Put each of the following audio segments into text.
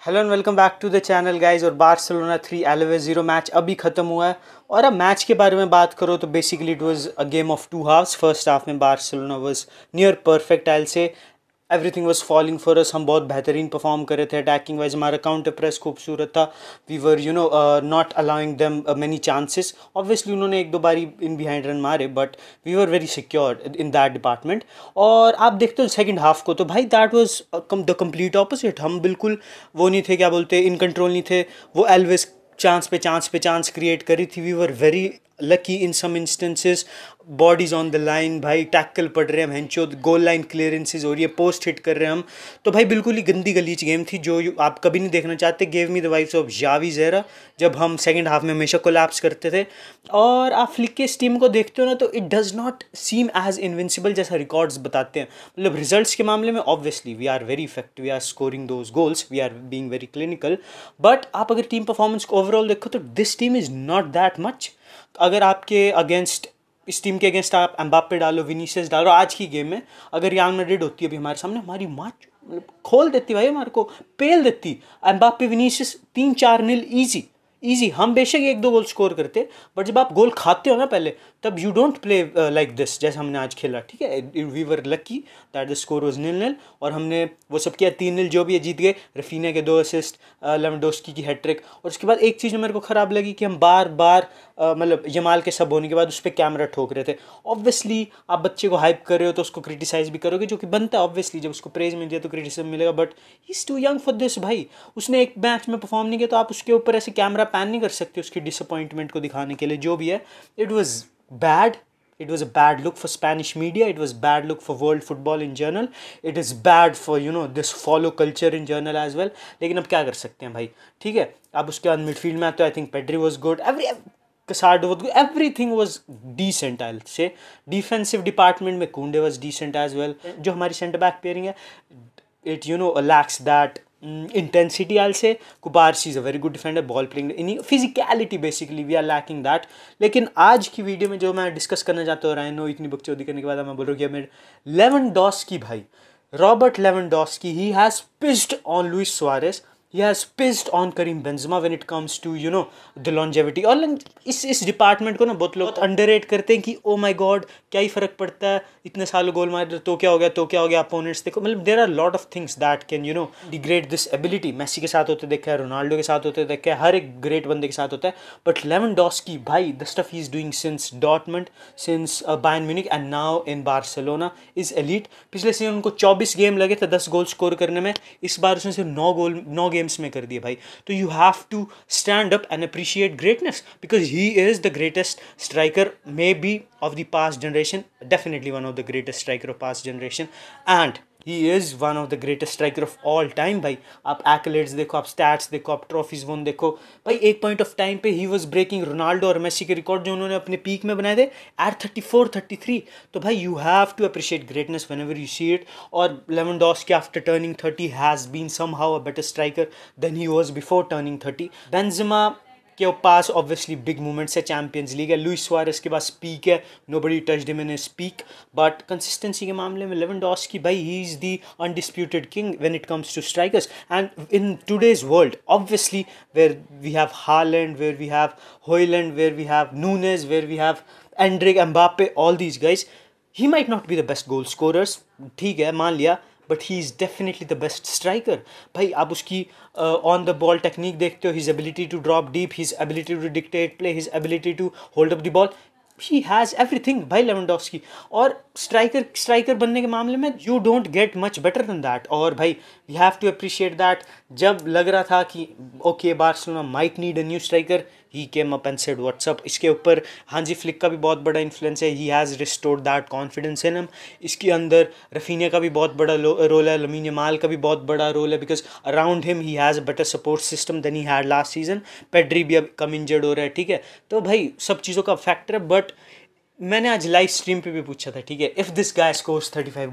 Hello and welcome back to the channel guys. और Barcelona 3 एलवे 0 match अभी ख़त्म हुआ है। और अब मैच के बारे में बात करो तो basically it was a game of two halves. First half में Barcelona was near perfect, I say everything was falling for us. हम बहुत बेहतरीन परफॉर्म कर रहे थे। अटैकिंग वाइज हमारा काउंटर प्रेस खूबसूरत था। We were not allowing them many chances. Obviously उन्होंने एक दो बारी इन बिहाइंड रन मारे, but we were very secure in that department. और आप देखते हो सेकंड हाफ को तो भाई that was the complete opposite. हम बिल्कुल वो नहीं थे, क्या बोलते, इन कंट्रोल नहीं थे। वो एल्वेस चांस क्रिएट करी थी। We were very lucky in some instances. Bodies on the line, भाई टैकल पड़ रहे हैं, हेंचो गोल लाइन क्लियरेंसेज और ये पोस्ट हिट कर रहे हैं हम। तो भाई बिल्कुल ही गंदी गलीच गेम थी जो आप कभी नहीं देखना चाहते। Gave me the vibes of Xavi ज़ेरा जब हम सेकंड हाफ में हमेशा कोलैप्स करते थे। और आप फ्लिक के इस टीम को देखते हो ना तो it does not seem as invincible जैसा रिकॉर्ड्स बताते हैं। मतलब रिजल्ट्स के मामले में obviously we are very effective, we are scoring those goals, we are being very clinical. But आप अगर टीम परफॉर्मेंस को ओवरऑल देखो तो this team is not that much. अगर आपके अगेंस्ट, इस टीम के अगेंस्ट आप एम्बाप्पे डालो, विनीसियस डालो, आज की गेम में अगर रियल मैड्रिड होती है अभी हमारे सामने, हमारी माच मतलब खोल देती भाई, हमारे को पेल देती। Mbappe Vinicius 3-4-0 easy easy. हम बेशक एक दो गोल स्कोर करते, बट जब आप गोल खाते हो ना पहले, तब you don't play like this जैसे हमने आज खेला। ठीक है, we were lucky that the score was 0-0 और हमने वो सब किया। 3-0 जो भी है जीत गए। रफीना के 2 असिस्ट, लेवेंडोस्की की हैट्रिक। और उसके बाद एक चीज़ जो मेरे को ख़राब लगी कि हम बार बार मतलब यमाल के सब होने के बाद उस पर कैमरा ठोक रहे थे। ऑब्वियसली आप बच्चे को हाइप कर रहे हो तो उसको क्रिटिसाइज भी करोगे, जो कि बनता है। ऑब्वियसली जब उसको प्रेज मिल जाए तो क्रिटिसिज्म मिलेगा, but he is too young for this भाई। उसने एक मैच में परफॉर्म नहीं किया तो आप उसके ऊपर ऐसे कैमरा पैन नहीं कर सकते उसकी डिसअपॉइंटमेंट को दिखाने के लिए। जो भी है, it was bad. It was a bad look for Spanish media. It was bad look for world football in general. It is bad for this follow culture in general as well. लेकिन अब क्या कर सकते हैं भाई, ठीक है। अब उसके बाद मिडफील्ड में तो I think Pedri was good, Casado was good, everything was decent, I'll say. Defensive department में कुंडे was decent as well. जो हमारी सेंटर बैक पेयरिंग है, it lacks that intensity, I'll say. Kubarsi is a very good defender, ball playing, physicality basically we are lacking that. लेकिन आज की video में जो मैं डिस्कस करना चाहता हूँ, रायनो इतनी बकचोदी करने के बाद मैं बोल रहा हूँ कि मेरे लेवेंडोस्की भाई, Robert Lewandowski, he has pissed on Luis Suarez. He has pissed on Karim Benzema when it comes to the longevity. और इस डिपार्टमेंट को ना बहुत लोग अंडररेट करते हैं कि ओ माय गॉड क्या ही फ़र्क पड़ता है, इतने सालों गोल मार तो क्या हो गया, तो क्या हो गया, अपोनेंट्स देखो। मतलब there are lot of things that can degrade this ability. Messi के साथ होते देखा है, रोनाल्डो के साथ होते देखा है, हर एक ग्रेट बंदे के साथ होता है। बट लेवेंडोस्की भाई, the stuff he is doing since Dortmund, since Bayern Munich and now in Barcelona is elite. पिछले सीजन उनको 24 गेम लगे थे 10 गोल स्कोर करने में, इस बार उसने सिर्फ 9 गेम्स में कर दिए भाई। तो you have to stand up and appreciate greatness because he is the greatest striker may be of the past generation, definitely one of the greatest striker of past generation, and he is one of the greatest striker of all time भाई। आप accolades देखो, आप stats देखो, आप trophies won देखो भाई। एक point of time पे he was breaking रोनाल्डो और मेसी के रिकॉर्ड जो उन्होंने अपने पीक में बनाए थे at 34-33। तो भाई you have to appreciate greatness whenever you see it। और Lewandowski after turning 30 has been somehow a better striker than he was before turning 30। Benzema के पास ऑब्वियसली बिग मूवमेंट्स है, चैंपियंस लीग है। लुइस सुआरेस के पास peak है, nobody touched him in his peak. But consistency के मामले में लेवेंडोस्की भाई, he is the undisputed king when it comes to strikers. And in today's world obviously where we have Haaland, where we have Hojlund, where we have Nunez, where we have Endrick, Mbappe, all these guys, he might not be the best goal scorers, ठीक है मान लिया, but he is definitely the best striker भाई। आप उसकी on the ball technique देखते हो, his ability to drop deep, his ability to dictate play, his ability to hold up the ball, he has everything भाई Lewandowski. और striker बनने के मामले में you don't get much better than that. और भाई we have to appreciate that. जब लग रहा था कि okay Barcelona might need a new striker, he came up and said what's up. इसके ऊपर हांजी फ्लिक का भी बहुत बड़ा इन्फ्लुएंस है, he has restored that confidence in him. इसके अंदर रफीनिया का भी बहुत बड़ा रोल है, लमीन यमाल का भी बहुत बड़ा रोल है, because around him he has a better support system than he had last season. Pedri भी अब कम इंजर्ड हो रहा है, ठीक है। तो भाई सब चीज़ों का फैक्टर है। बट मैंने आज लाइव स्ट्रीम पे भी पूछा था, ठीक है, if this guy scores 35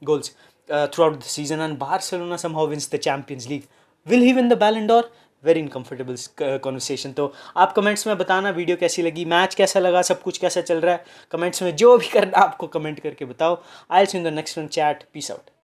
goals throughout the season and Barcelona somehow wins the Champions League, will he win the Ballon d'Or? Very uncomfortable conversation. तो आप कमेंट्स में बताना वीडियो कैसी लगी, मैच कैसा लगा, सब कुछ कैसा चल रहा है। कमेंट्स में जो भी करना आपको कमेंट करके बताओ। I will see you in the next one. Chat, peace out.